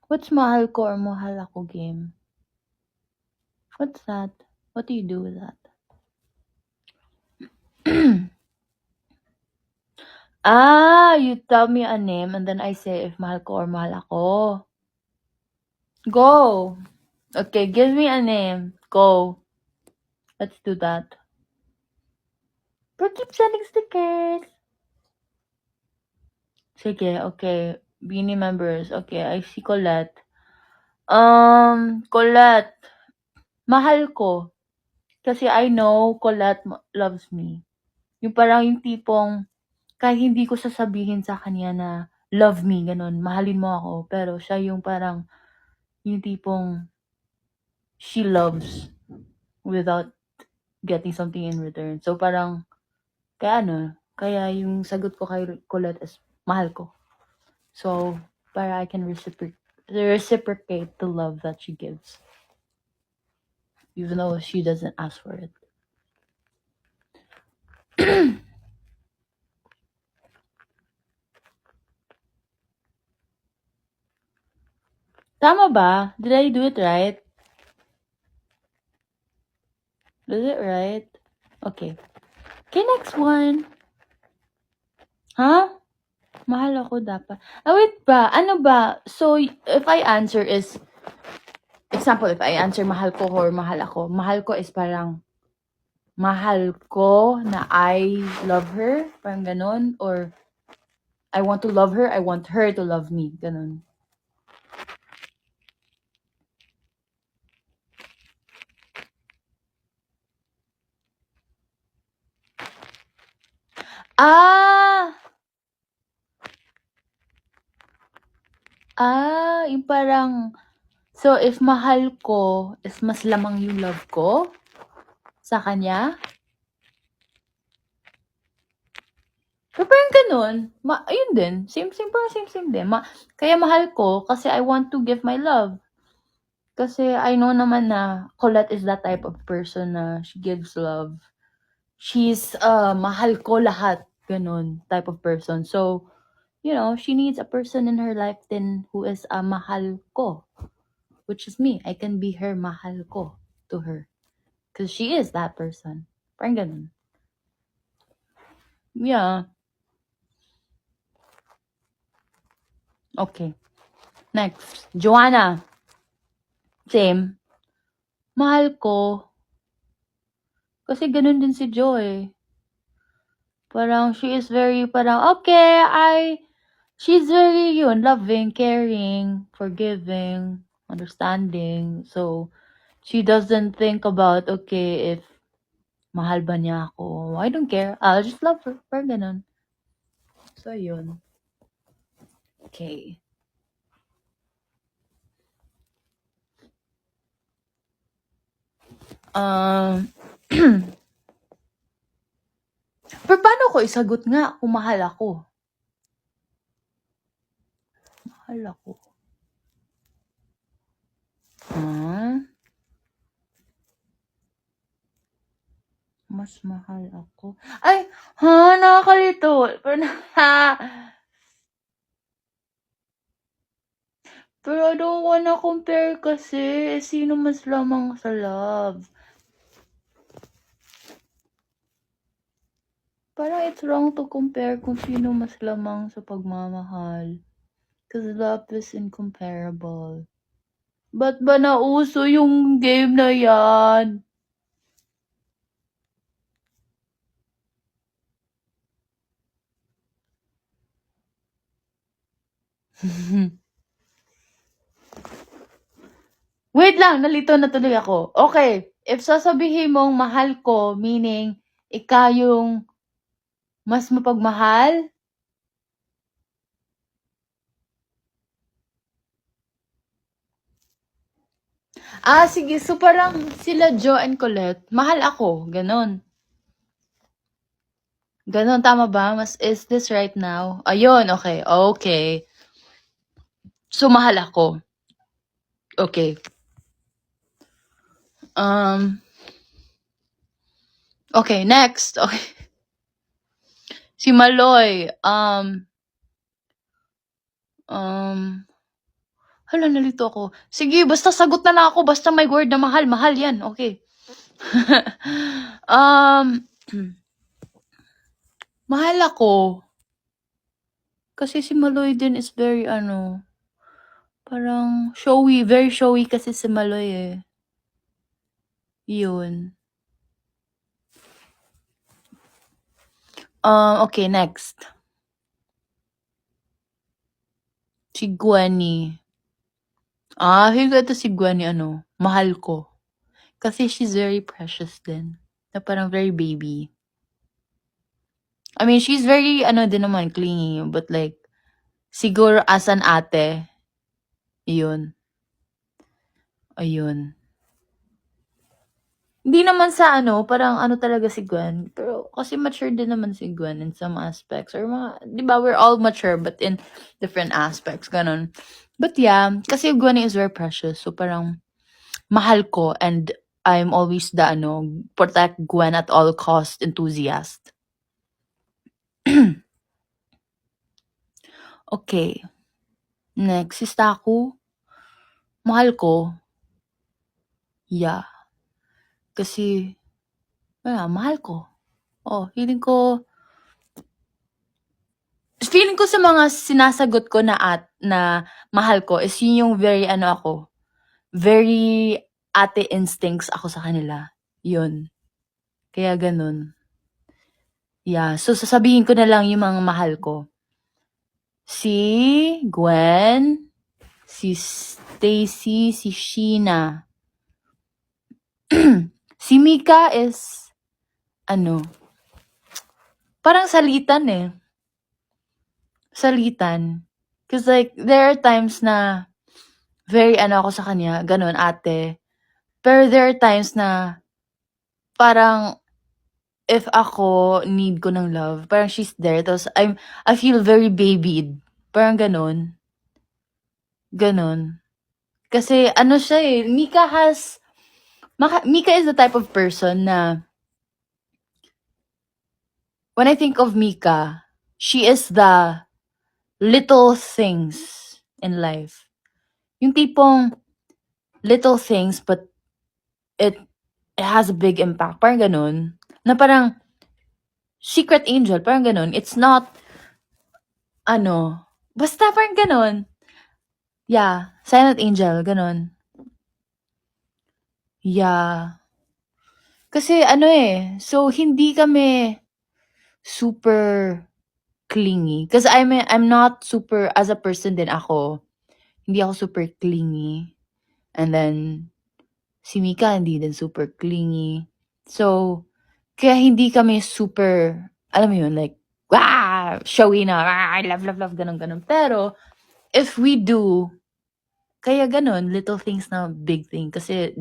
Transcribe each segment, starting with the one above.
What's mahal ko or mahal ako game? What's that? What do you do with that? You tell me a name and then I say if mahal ko or mahal ako. Go! Okay, give me a name. Go. Let's do that. But keep sending stickers. Sige, okay. Beanie members. Okay, I see Colette. Colette. Mahal ko. Kasi I know Colette loves me. Yung parang yung tipong, kahit hindi ko sasabihin sa kanya na love me, ganun, mahalin mo ako. Pero siya yung parang, yung tipong, she loves without getting something in return. So parang, kaya yung sagot ko kay Colette is, mahal ko. So, para I can reciprocate the love that she gives. Even though she doesn't ask for it. Tama ba? Did I do it right? Did it right? Okay. Okay, next one. Huh? Mahal ako dapat. Wait ba? Ano ba? So, if I answer is, example, if I answer mahal ko or mahal ako, mahal ko is parang, mahal ko na I love her, parang ganon, or I want to love her, I want her to love me, ganon. Yung parang, so if mahal ko is mas lamang yung love ko sa kanya? Pero parang ganun, ayun din, same din. Kaya mahal ko kasi I want to give my love. Kasi I know naman na Colette is that type of person na she gives love. She's mahal ko lahat, ganun type of person. So, you know, she needs a person in her life then who is mahal ko, which is me. I can be her mahal ko to her. Because she is that person. Parang ganun. Yeah. Okay. Next. Joanna. Same. Mahal ko. Kasi ganun din si Jo eh. Parang she is very okay, she's very loving, caring, forgiving, understanding. So, she doesn't think about, okay, if mahal ba niya ako. I don't care. I'll just love her. Parang ganun. So, yun. Okay. Pero paano ko isagot nga kung mahal ako? Mahal ako. Mas mahal ako. Ay! Nakakalito. Pero I don't wanna compare kasi. Sino mas lamang sa love? Parang it's wrong to compare kung sino mas lamang sa pagmamahal. Because love is incomparable. Ba't ba nauso yung game na yan? Wait lang, nalito na tuloy ako. Okay, if sasabihin mong mahal ko, meaning ikaw yung mas mapagmahal? Sige. So parang sila Jo and Colette, mahal ako. Ganon. Ganon, tama ba? Is this right now? Ayun, okay. Okay. So, mahal ako. Okay. Okay, next. Okay. Si Maloy. Hala, nalito ako. Sige, basta sagot na lang ako. Basta may word na mahal. Mahal yan. Okay. um, mahal ako. Kasi si Maloy din is very, parang showy. Very showy kasi si Maloy eh. Yun. Okay, next. Si Gwenny. Feel ko ito si Gwenny, mahal ko. Kasi she's very precious din. Na parang very baby. I mean, she's very, din naman, clingy. But like, siguro as an ate, yun. Ayun. Hindi naman sa parang talaga si Gwen. Pero kasi mature din naman si Gwen in some aspects. Or mga, di ba, we're all mature but in different aspects. Ganon. But yeah, kasi Gwen is very precious. So parang, mahal ko and I'm always the, protect Gwen at all cost enthusiast. Okay. Next, si Staku. Mahal ko. Yeah. Kasi, mahal ko. Feeling ko sa mga sinasagot ko na mahal ko is yun yung very very ate instincts ako sa kanila. Yun. Kaya ganun. Yeah. So, sasabihin ko na lang yung mga mahal ko. Si Gwen, si Stacy, si Sheena. Si Mika is, parang salitan eh. Salitan. Cause like, there are times na very ako sa kanya, ganun, ate. Pero there are times na parang if ako need ko ng love, parang she's there. Tapos I feel very babied. Parang ganun. Ganon. Kasi siya eh, Mika is the type of person na when I think of Mika, she is the little things in life. Yung tipong little things but it has a big impact. Parang ganun. Na parang secret angel. Parang ganun. It's not basta parang ganun. Yeah. Silent angel. Ganun. Yeah. Kasi so hindi kami super clingy. Kasi I'm not super, as a person din ako, hindi ako super clingy. And then, si Mika hindi din super clingy. So, kaya hindi kami super, alam mo yun, like, showy na, I love, ganun. Pero, if we do, kaya ganun, little things na big thing. Kasi,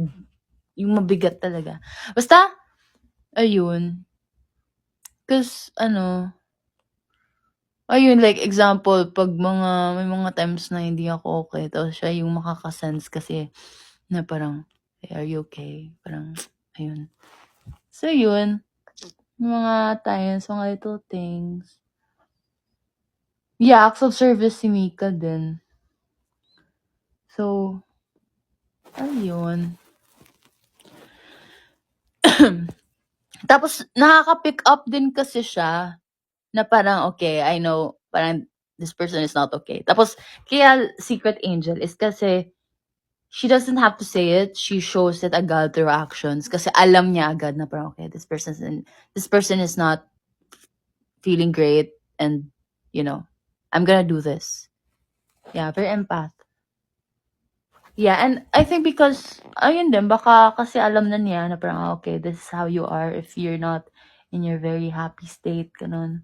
yung mabigat talaga. Basta, ayun. Cause, ayun, like, example, pag may mga times na hindi ako okay, tapos siya yung makakasense kasi na parang, hey, are you okay? Parang, ayun. So, yun. Mga times, mga little things. Yeah, acts of service si Mika din. So, ayun. Tapos, nakaka-pick up din kasi siya na parang, okay, I know, parang this person is not okay. Tapos, kaya secret angel is kasi she doesn't have to say it. She shows it agad through actions. Kasi alam niya agad na parang, okay, this person is not feeling great and, I'm gonna do this. Yeah, very empath. Yeah, and I think because, ayun din, baka kasi alam na niya na parang, okay, this is how you are if you're not in your very happy state, ganun.